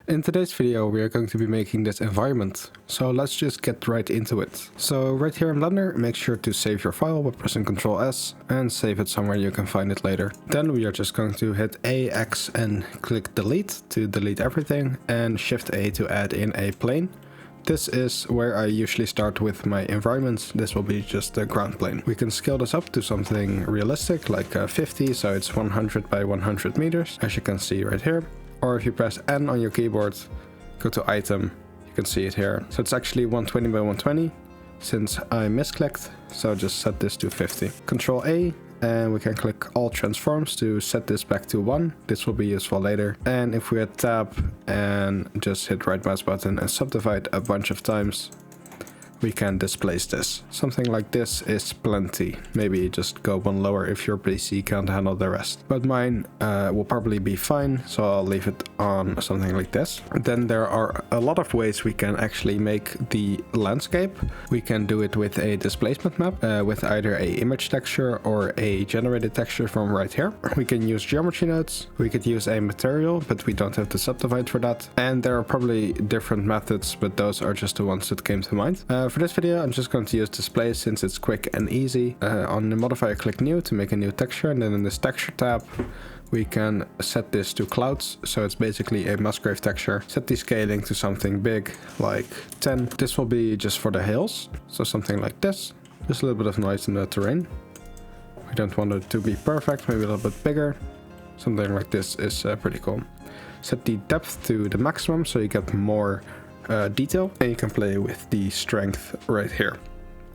In today's video we are going to be making this environment, so let's just get right into it. So right here in Blender, make sure to save your file by pressing Ctrl S and save it somewhere you can find it later. Then we are just going to hit AX and click delete to delete everything, and Shift A to add in a plane. This is where I usually start with my environments. This will be just the ground plane. We can scale this up to something realistic like 50, so it's 100 by 100 meters, as you can see right here. Or if you press N on your keyboard, go to item, you can see it here. So it's actually 120 by 120, since I misclicked, so just set this to 50. Ctrl A, and we can click all transforms to set this back to 1. This will be useful later. And if we hit tab and just hit right mouse button and subdivide a bunch of times, we can displace this. Something like this is plenty. Maybe just go one lower if your PC can't handle the rest. But mine will probably be fine, so I'll leave it on something like this. Then there are a lot of ways we can actually make the landscape. We can do it with a displacement map, with either a image texture or a generated texture from right here. We can use geometry nodes. We could use a material, but we don't have to subdivide for that. And there are probably different methods, but those are just the ones that came to mind. For this video, I'm just going to use display since it's quick and easy. On the modifier, click new to make a new texture, and then in this texture tab, we can set this to clouds. So it's basically a Musgrave texture. Set the scaling to something big, like 10. This will be just for the hills, so something like this. Just a little bit of noise in the terrain. We don't want it to be perfect, maybe a little bit bigger. Something like this is pretty cool. Set the depth to the maximum so you get more detail, and you can play with the strength right here.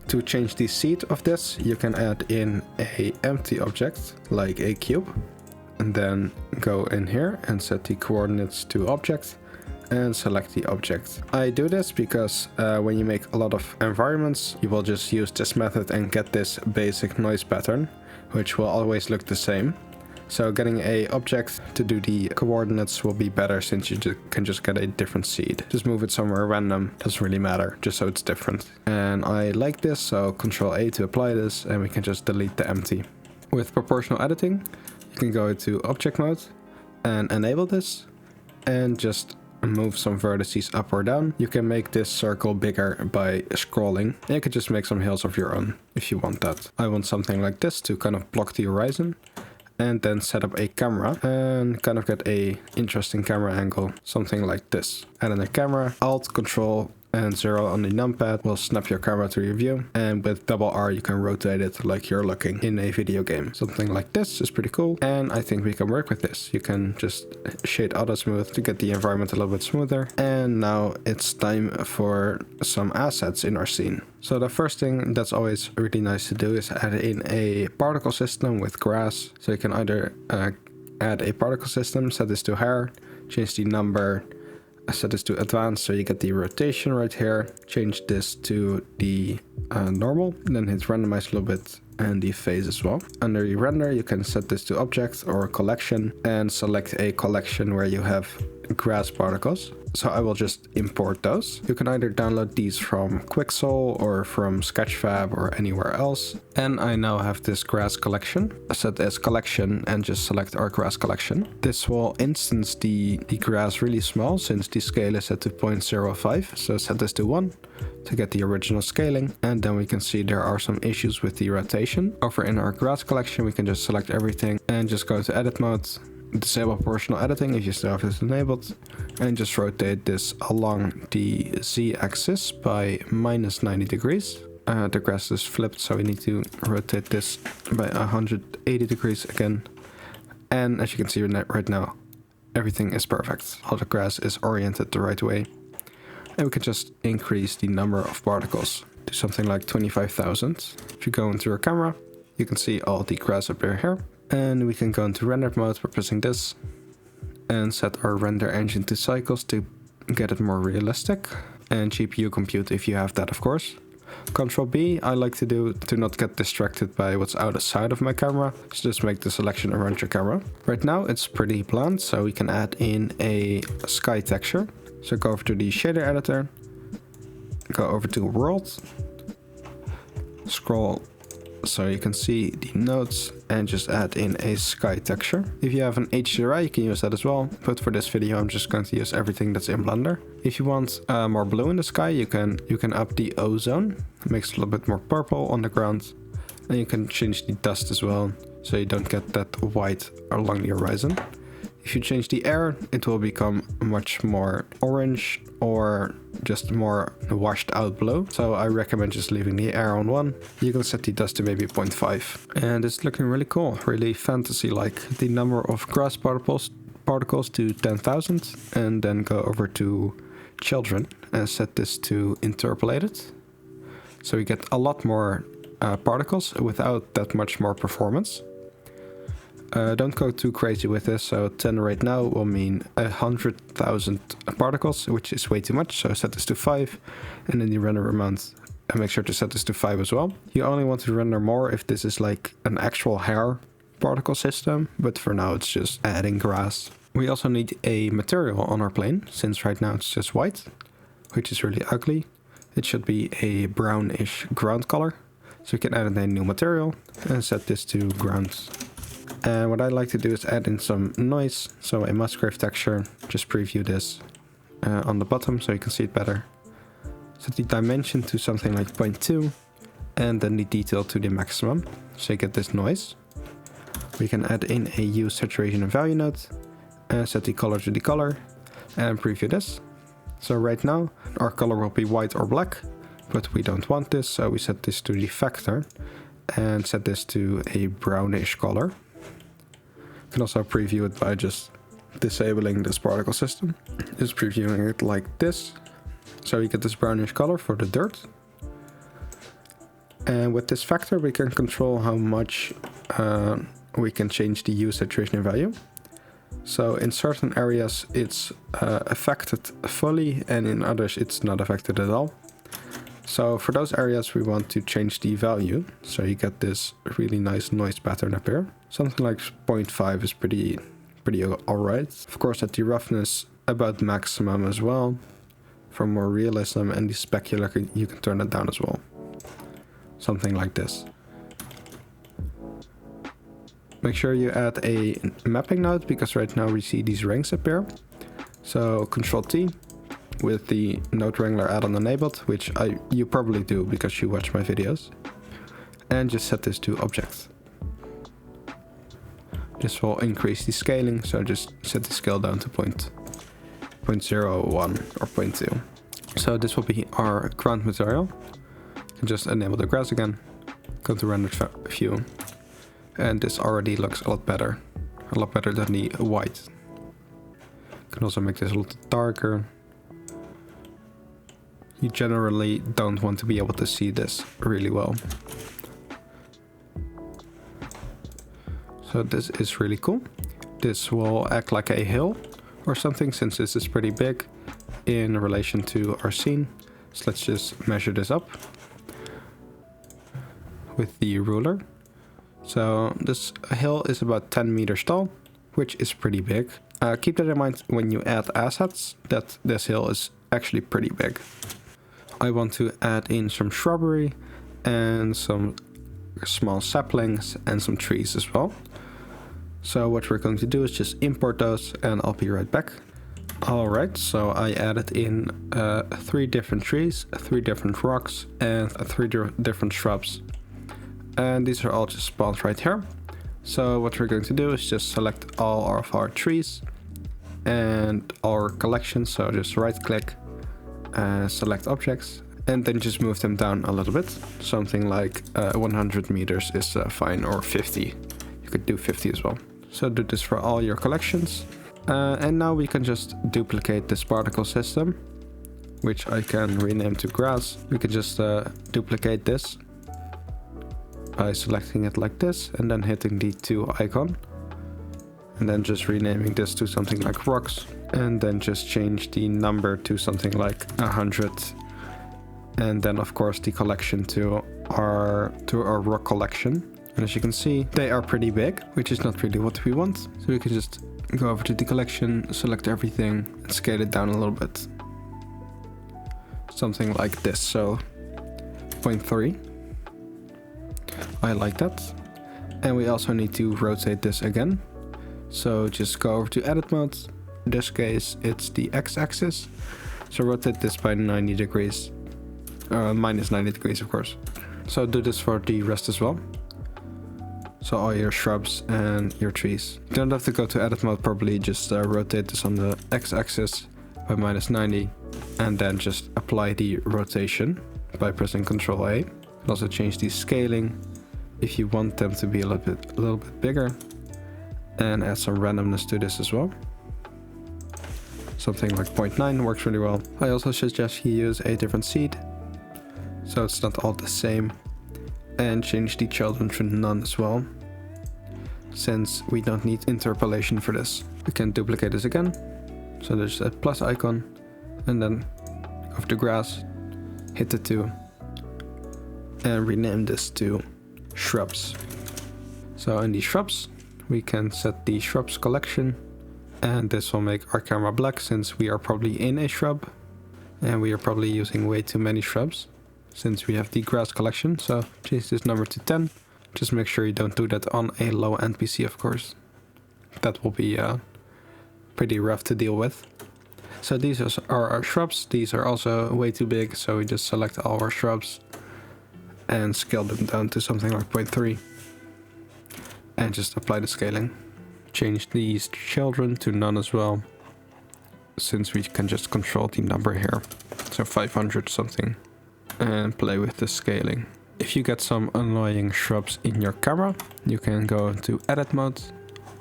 To change the seed of this, you can add in a empty object like a cube, and then go in here and set the coordinates to object and select the object. I do this because when you make a lot of environments, you will just use this method and get this basic noise pattern, which will always look the same. So getting a object to do the coordinates will be better, since you can just get a different seed. Just move it somewhere random, doesn't really matter, just so it's different. And I like this, so Ctrl A to apply this, and we can just delete the empty. With proportional editing, you can go to object mode and enable this, and just move some vertices up or down. You can make this circle bigger by scrolling, and you can just make some hills of your own if you want that. I want something like this to kind of block the horizon. And then set up a camera and kind of get a interesting camera angle, something like this. Add in a camera, Alt, Control, and 0 on the numpad will snap your camera to your view, and with double R you can rotate it like you're looking in a video game. Something like this is pretty cool, and I think we can work with this. You can just shade auto smooth to get the environment a little bit smoother. And now it's time for some assets in our scene. So the first thing that's always really nice to do is add in a particle system with grass. So you can either add a particle system, set this to hair, change the number, set this to advanced so you get the rotation right here, change this to the normal, and then hit randomize a little bit, and the phase as well. Under the render, you can set this to object or collection, and select a collection where you have grass particles. So I will just import those. You can either download these from Quixel or from Sketchfab or anywhere else. And I now have this grass collection set as collection, and just select our grass collection. This will instance the grass really small, since the scale is set to 0.05. So set this to 1 to get the original scaling. And then we can see there are some issues with the rotation. Over in our grass collection, we can just select everything and just go to edit mode. Disable proportional editing if you still have this enabled, and just rotate this along the z-axis by -90 degrees. The grass is flipped, so we need to rotate this by 180 degrees again. And as you can see right now, everything is perfect. All the grass is oriented the right way. And we can just increase the number of particles to something like 25,000. If you go into your camera, you can see all the grass appear here. And we can go into render mode by pressing this, and set our render engine to cycles to get it more realistic. And GPU compute if you have that, of course. Ctrl B I like to do to not get distracted by what's outside of my camera. So just make the selection around your camera. Right now it's pretty bland, so we can add in a sky texture. So go over to the shader editor, go over to world, scroll so you can see the nodes and just add in a sky texture. If you have an HDRI, you can use that as well, but for this video I'm just going to use everything that's in Blender. If you want more blue in the sky, you can up the ozone. It makes it a little bit more purple on the ground, and you can change the dust as well, so you don't get that white along the horizon. If you change the air, it will become much more orange or just more washed out blue. So I recommend just leaving the air on 1. You can set the dust to maybe 0.5. And it's looking really cool, really fantasy-like. The number of grass particles to 10,000, and then go over to children and set this to interpolated. So we get a lot more particles without that much more performance. Don't go too crazy with this, so 10 right now will mean 100,000 particles, which is way too much, so set this to 5, and in the render amount, make sure to set this to 5 as well. You only want to render more if this is like an actual hair particle system, but for now it's just adding grass. We also need a material on our plane, since right now it's just white, which is really ugly. It should be a brownish ground color, so we can add in a new material and set this to ground. And what I like to do is add in some noise, so a Musgrave texture. Just preview this on the bottom so you can see it better. Set the dimension to something like 0.2 and then the detail to the maximum, so you get this noise. We can add in a use saturation and value node and set the color to the color and preview this. So right now our color will be white or black, but we don't want this, so we set this to the factor and set this to a brownish color. You can also preview it by just disabling this particle system. Just previewing it like this. So you get this brownish color for the dirt. And with this factor we can control how much we can change the hue, saturation and value. So in certain areas it's affected fully, and in others it's not affected at all. So for those areas we want to change the value, so you get this really nice noise pattern up here. Something like 0.5 is pretty alright. Of course at the roughness about maximum as well. For more realism and the specular you can turn it down as well. Something like this. Make sure you add a mapping node, because right now we see these rings appear. So Control T with the node wrangler add-on enabled, which you probably do because you watch my videos. And just set this to object. This will increase the scaling, so just set the scale down to 0.01 or 0.2. So this will be our ground material. And just enable the grass again. Go to render view. And this already looks a lot better than the white. You can also make this a little darker. You generally don't want to be able to see this really well. So this is really cool. This will act like a hill or something, since this is pretty big in relation to our scene. So let's just measure this up with the ruler. So this hill is about 10 meters tall, which is pretty big. Keep that in mind when you add assets, that this hill is actually pretty big. I want to add in some shrubbery and some small saplings and some trees as well. So what we're going to do is just import those, and I'll be right back. Alright, so I added in 3 different trees, 3 different rocks and 3 different shrubs. And these are all just spawned right here. So what we're going to do is just select all of our trees and our collections. So just right click, select objects, and then just move them down a little bit. Something like 100 meters is fine, or 50. You could do 50 as well. So do this for all your collections. And now we can just duplicate this particle system, which I can rename to grass. We can just duplicate this by selecting it like this and then hitting the 2 icon. And then just renaming this to something like rocks. And then just change the number to something like 100. And then of course the collection to our rock collection. And as you can see, they are pretty big, which is not really what we want. So we can just go over to the collection, select everything and scale it down a little bit. Something like this, so 0.3. I like that. And we also need to rotate this again. So just go over to edit mode. In this case, it's the x-axis. So rotate this by 90 degrees. Minus 90 degrees, of course. So do this for the rest as well. So all your shrubs and your trees. You don't have to go to edit mode properly, just rotate this on the x-axis by minus 90 and then just apply the rotation by pressing Ctrl A. Also change the scaling if you want them to be a little bit bigger, and add some randomness to this as well. Something like 0.9 works really well. I also suggest you use a different seed so it's not all the same, and change the children to none as well, since we don't need interpolation for this. We can duplicate this again. So there's a plus icon, and then go to grass, hit the 2, and rename this to shrubs. So in the shrubs, we can set the shrubs collection, and this will make our camera black since we are probably in a shrub, and we are probably using way too many shrubs since we have the grass collection. So change this number to 10. Just make sure you don't do that on a low-end PC, of course. That will be pretty rough to deal with. So these are our shrubs. These are also way too big, so we just select all our shrubs and scale them down to something like 0.3 and just apply the scaling. Change these children to none as well, since we can just control the number here, so 500 something, and play with the scaling. If you get some annoying shrubs in your camera, you can go into edit mode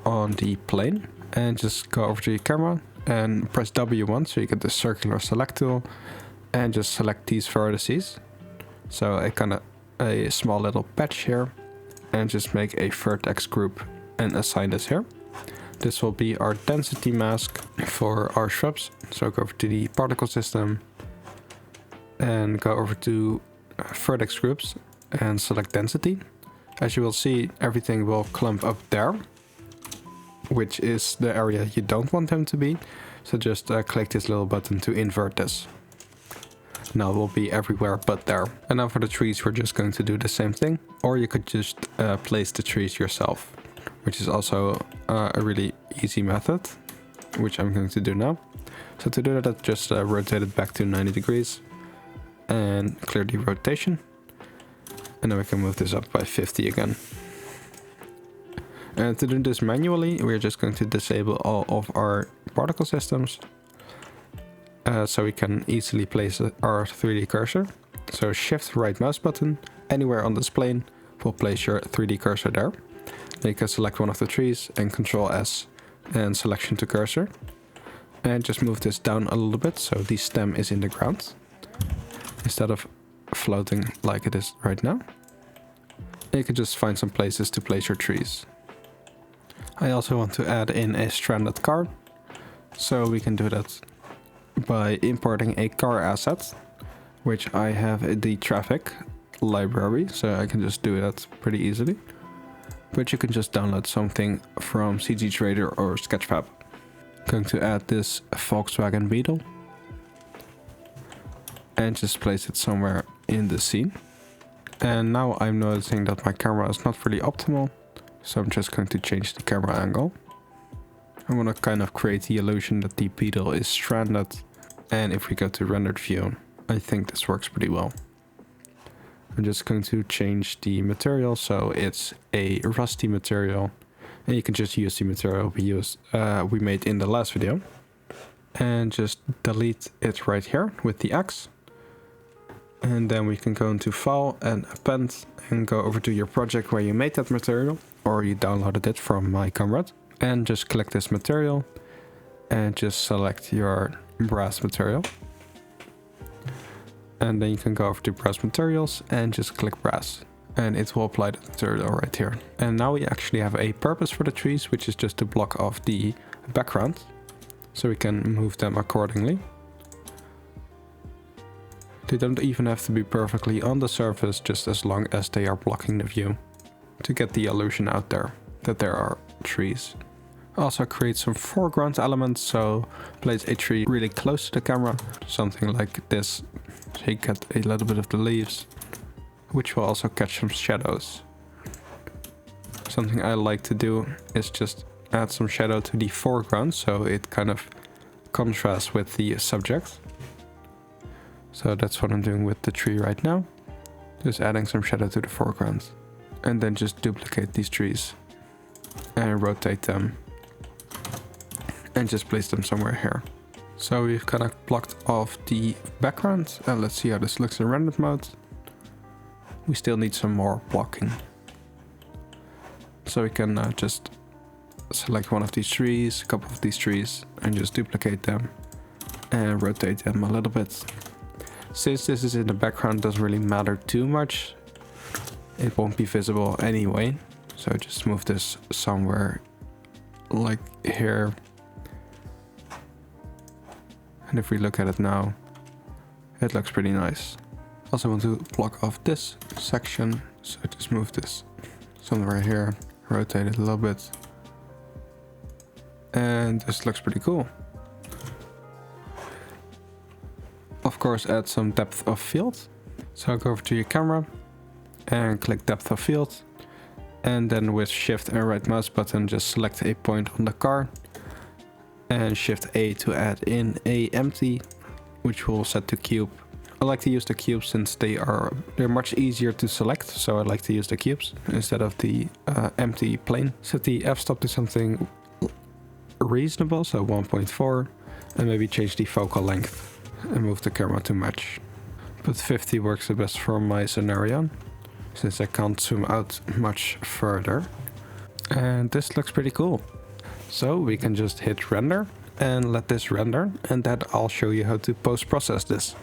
on the plane and just go over to your camera and press W1 so you get the circular select tool, and just select these vertices. So a small little patch here, and just make a vertex group and assign this here. This will be our density mask for our shrubs. So go over to the particle system and go over to vertex groups and select density. As you will see, everything will clump up there, which is the area you don't want them to be. So just click this little button to invert this. Now it will be everywhere but there. And now for the trees, we're just going to do the same thing. Or you could just place the trees yourself, which is also a really easy method, which I'm going to do now. So to do that, just rotate it back to 90 degrees and clear the rotation. And then we can move this up by 50 again. And to do this manually, we're just going to disable all of our particle systems, so we can easily place our 3D cursor. So shift right mouse button anywhere on this plane will place your 3D cursor there. Then you can select one of the trees and Ctrl S and selection to cursor. And just move this down a little bit so the stem is in the ground instead of floating like it is right now. And you can just find some places to place your trees. I also want to add in a stranded car, so we can do that by importing a car asset, which I have in the traffic library, so I can just do that pretty easily. But you can just download something from CG Trader or Sketchfab. Going to add this Volkswagen Beetle and just place it somewhere in the scene. And now I'm noticing that my camera is not really optimal, so I'm just going to change the camera angle. I want to kind of create the illusion that the beetle is stranded. And if we go to rendered view, I think this works pretty well. I'm just going to change the material so it's a rusty material. And you can just use the material we made in the last video. And just delete it right here with the X. And then we can go into File and Append and go over to your project where you made that material, or you downloaded it from my comrade. And just click this material and just select your brass material. And then you can go over to brass materials and just click brass. And it will apply the material right here. And now we actually have a purpose for the trees, which is just to block off the background. So we can move them accordingly. They don't even have to be perfectly on the surface, just as long as they are blocking the view, to get the illusion out there that there are trees. Also create some foreground elements, so place a tree really close to the camera, something like this, so you get a little bit of the leaves, which will also catch some shadows. something I like to do is just add some shadow to the foreground so it kind of contrasts with the subject. So that's what I'm doing with the tree right now. Just adding some shadow to the foreground. And then just duplicate these trees and rotate them and just place them somewhere here. So we've kind of blocked off the background, and let's see how this looks in rendered mode. We still need some more blocking. So we can just select one of these trees, a couple of these trees, and just duplicate them and rotate them a little bit. Since this is in the background, it doesn't really matter too much. It won't be visible anyway. So just move this somewhere like here. And if we look at it now, it looks pretty nice. Also want to block off this section. So just move this somewhere here, rotate it a little bit. And this looks pretty cool. Of course, add some depth of field. So go over to your camera and click depth of field. And then with shift and right mouse button, just select a point on the car. And shift A to add in a empty, which we'll set to cube. I like to use the cubes since they're much easier to select. So I like to use the cubes instead of the empty plane. Set the f-stop to something reasonable, so 1.4. And maybe change the focal length and move the camera to match. But 50 works the best for my scenario, since I can't zoom out much further. And this looks pretty cool. So we can just hit render and let this render, and then I'll show you how to post-process this.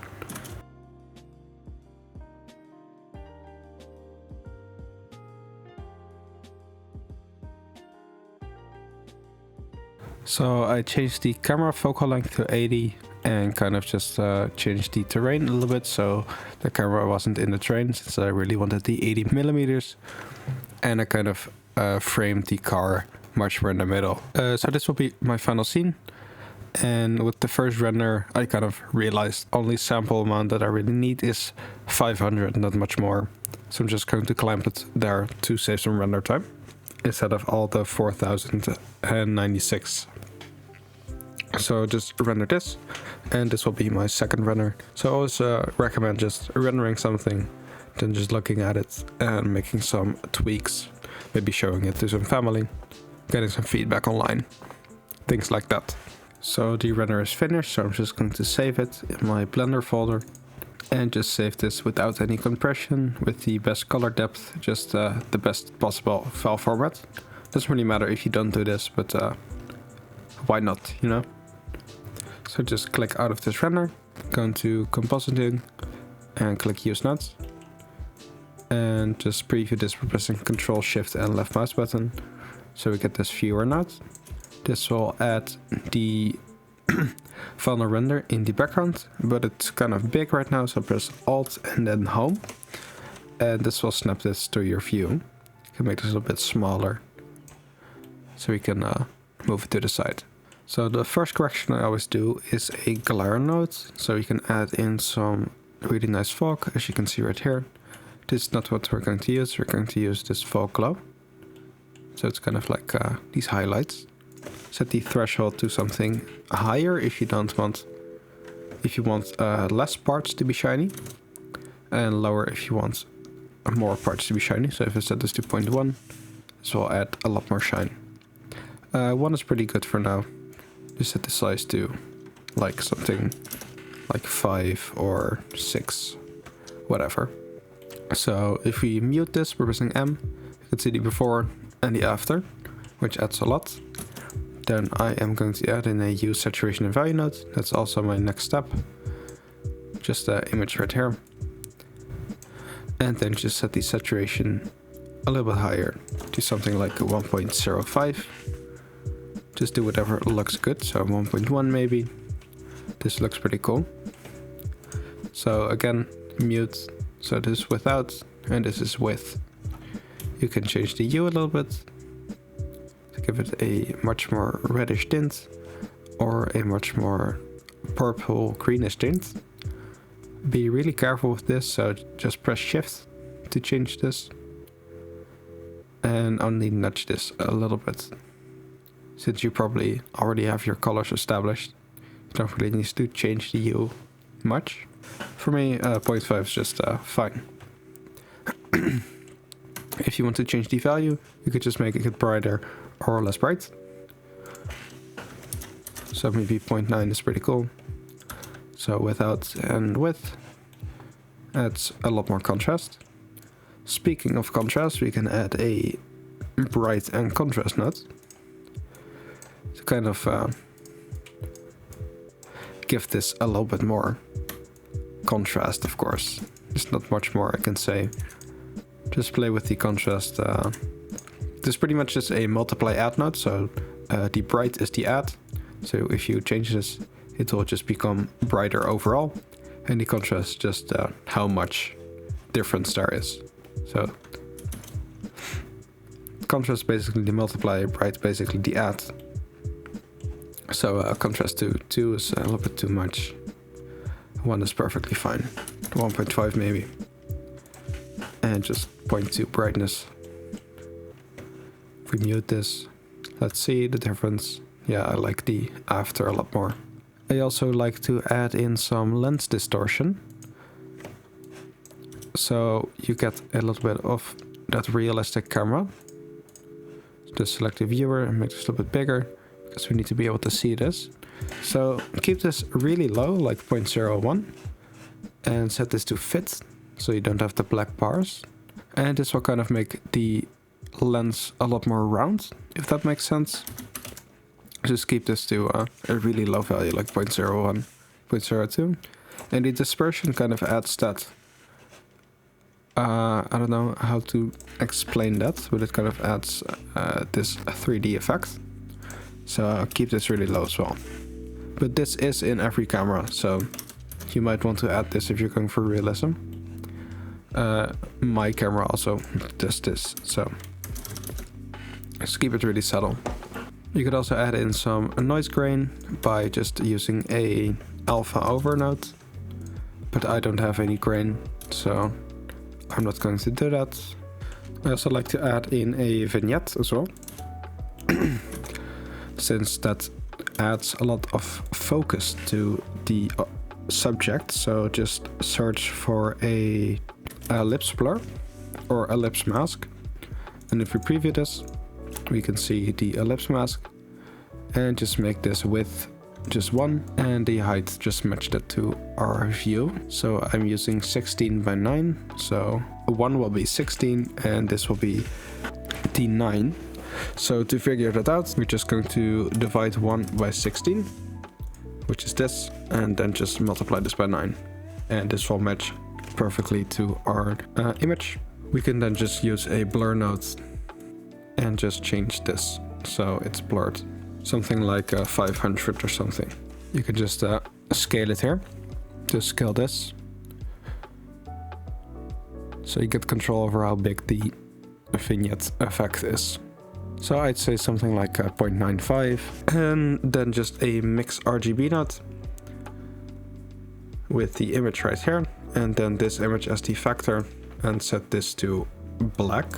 So I changed the camera focal length to 80 and kind of just changed the terrain a little bit so the camera wasn't in the terrain, since I really wanted the 80 millimeters. And I kind of framed the car much more in the middle. So this will be my final scene. And with the first render, I kind of realized only sample amount that I really need is 500, not much more. So I'm just going to clamp it there to save some render time instead of all the 4096. So just render this, and this will be my second render. So I always recommend just rendering something, then just looking at it and making some tweaks, maybe showing it to some family, getting some feedback online, things like that. So the render is finished, so I'm just going to save it in my Blender folder and just save this without any compression, with the best color depth, just the best possible file format. Doesn't really matter if you don't do this, but why not, you know? So just click out of this render, go into compositing and click use nodes. And just preview this by pressing Ctrl, Shift and left mouse button. So we get this viewer node. This will add the final render in the background, but it's kind of big right now, so press Alt and then Home. And this will snap this to your view. You can make this a little bit smaller, so we can move it to the side. So the first correction I always do is a glare node, so you can add in some really nice fog, as you can see right here. This is not what we're going to use. We're going to use this fog glow. So it's kind of like these highlights. Set the threshold to something higher if you don't want, if you want less parts to be shiny, and lower if you want more parts to be shiny. So if I set this to 0.1, this will add a lot more shine. 1 is pretty good for now. Just set the size to like something like 5 or 6, whatever. So if we mute this, we're pressing M, you can see the before and the after, which adds a lot. Then I am going to add in a use saturation and value node. That's also my next step. Just the image right here. And then just set the saturation a little bit higher to something like 1.05. Just do whatever looks good. So 1.1 maybe. This looks pretty cool. So again, mute. So this is without and this is with. You can change the hue a little bit to give it a much more reddish tint or a much more purple greenish tint. Be really careful with this, so just press shift to change this. and only nudge this a little bit. Since you probably already have your colors established, you don't really need to change the hue much. For me, 0.5 is just fine. If you want to change the value, you could just make it brighter or less bright. So maybe 0.9 is pretty cool. So without and with adds a lot more contrast. Speaking of contrast, we can add a bright and contrast node to kind of give this a little bit more contrast, of course. There's not much more I can say. Just play with the contrast. This is pretty much just a multiply add node, so the bright is the add. So if you change this, it will just become brighter overall. And the contrast just how much difference there is. So contrast basically the multiply, bright basically the add. So contrast to 2 is a little bit too much. 1 is perfectly fine. 1.5 maybe. And just 0.2 brightness. If we mute this, let's see the difference. Yeah, I like the after a lot more. I also like to add in some lens distortion. So you get a little bit of that realistic camera. Just select the viewer and make this a little bit bigger, because we need to be able to see this. So keep this really low, like 0.01, and set this to fit, so you don't have the black bars. And this will kind of make the lens a lot more round, if that makes sense. Just keep this to a really low value, like 0.01, 0.02. And the dispersion kind of adds that. I don't know how to explain that, but it kind of adds this 3D effect. So keep this really low as well. But this is in every camera, so you might want to add this if you're going for realism. My camera also does this, so just keep it really subtle. You could also add in some noise grain by just using a alpha over node, but I don't have any grain, so I'm not going to do that. I also like to add in a vignette as well, since that adds a lot of focus to the subject. So just search for a ellipse blur or ellipse mask, and if we preview this, we can see the ellipse mask, and just make this width just 1 and the height just match that to our view. So I'm using 16 by 9, so 1 will be 16 and this will be the 9. So to figure that out, we're just going to divide 1 by 16, which is this, and then just multiply this by 9, and this will match perfectly to our image. We can then just use a blur node and just change this so it's blurred, something like 500 or something. You can just scale it here, just scale this, so you get control over how big the vignette effect is. So I'd say something like 0.95, and then just a mix RGB node with the image right here, and then this image as the factor, and set this to black.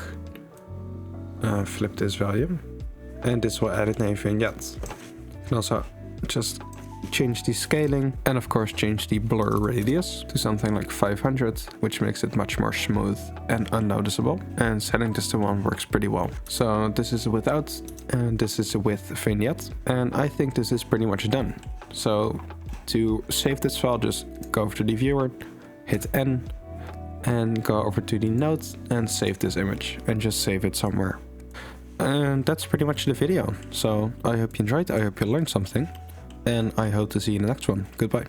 Flip this value, and this will add in a vignette. You can also just change the scaling, and of course change the blur radius to something like 500, which makes it much more smooth and unnoticeable. And setting this to 1 works pretty well. So this is without, and this is with vignette, and I think this is pretty much done. So to save this file, just go over to the viewer, hit N, and go over to the notes and save this image, and just save it somewhere. And that's pretty much the video. So I hope you enjoyed, I hope you learned something, and I hope to see you in the next one. Goodbye.